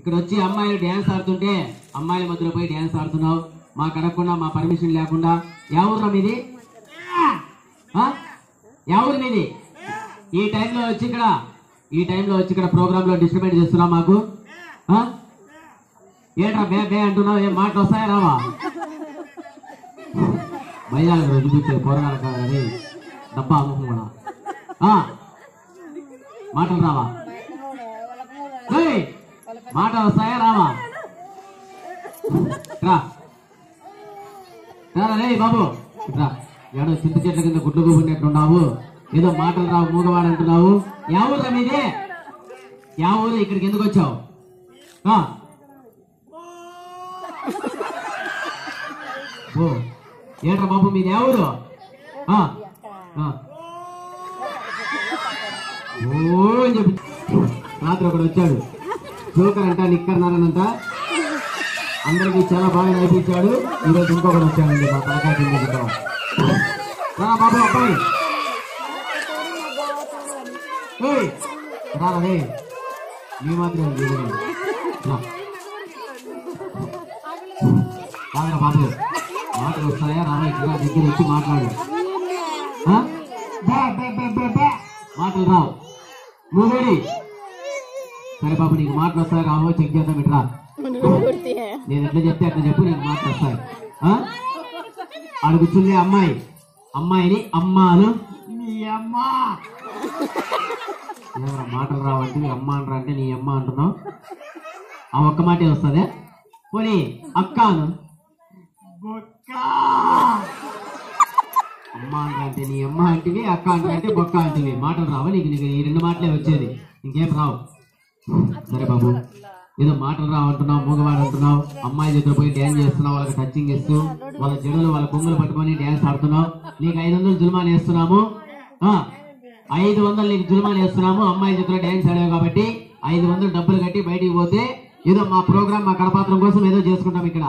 ఇక్కడ వచ్చి అమ్మాయిలు డ్యాన్స్ ఆడుతుంటే అమ్మాయిల మధ్యలో పోయి డ్యాన్స్ ఆడుతున్నావు, మాకు అడగకుండా మా పర్మిషన్ లేకుండా. ఎవరు మీది? ఎవరు మీది? ఈ టైంలో వచ్చి ఇక్కడ ప్రోగ్రామ్ లో డిస్టర్బెన్స్ చేస్తున్నావు మాకు. ఏంట్రా బే బే అంటున్నావు? ఏం మాటలు వస్తాయా రావా? భయాలకు రోజు చూపించే పోరాడాలి కాదు అది డబ్బా అమ్ముకు కూడా మాటలు రావా? మాటలు వస్తాయా రావా? రే బాబు రా. ఏడో చింత చెట్ల కింద గుడ్లు గుబున్నట్టున్నావు, ఏదో మాటలు రావు మూగవాడు అంటున్నావు. ఎవరు మీది? ఎవరు? ఇక్కడికి ఎందుకు వచ్చావు? ఏంట్రా బాబు మీది ఎవరు? ఓ అని చెప్పి రాత్రి ఒకడు వచ్చాడు, జోకర్ అంట, నిక్కర్ నారాయణంట, అందరికి చాలా బాగా నేర్పించాడు. ఈరోజు ఇంకొకటి వచ్చాడండి మా తలకాయ బాబు అబ్బాయి రాలే మీ మాత్రం కాదరా బాబు, మాటలు వస్తాయా రావా? ఇక్కడ దగ్గర వచ్చి మాట్లాడు. మాటలు రావు నువ్వేడి. సరే బాబు నీకు మాటలు వస్తాయా రావో చెక్ చేద్దాం. ఇట్లా నేను ఎట్లా చెప్తే అట్లా చెప్పు, నీకు మాటలు వస్తాయి. అడుగుతుంది అమ్మాయి, అమ్మాయిని అమ్మాను నీ అమ్మ. మాటలు రావంటే అమ్మ అంటారా అంటే నీ అమ్మ అంటున్నావు. ఆ ఒక్క మాటే వస్తుందే. పోనీ అక్కను అమ్మ అంటే నీ అమ్మ అంటివి, అక్క అంటే బొక్క అంటివి. మాటలు రావా నీకు? నీకు ఈ రెండు మాటలే వచ్చేది, ఇంకేం రావు. సరే బాబు, ఏదో మాటలు రావంటున్నావు, మూగవాడు అంటున్నావు, అమ్మాయి దగ్గర పోయి డ్యాన్స్ చేస్తున్నావు, వాళ్ళకి టచింగ్ ఇస్తూ వాళ్ళ జడలు వాళ్ళ కొంగులు పట్టుకొని డ్యాన్స్ ఆడుతున్నావు. నీకు 500 జుల్మాన్ వేస్తున్నాము, 500 నీకు జుల్మాన్ వేస్తున్నాము. అమ్మాయి దగ్గర డ్యాన్స్ ఆడావు కాబట్టి 500 డబ్బులు కట్టి బయటికి పోతే ఏదో మా ప్రోగ్రామ్ మా కడపాత్రం కోసం ఏదో చేసుకుంటాం ఇక్కడ.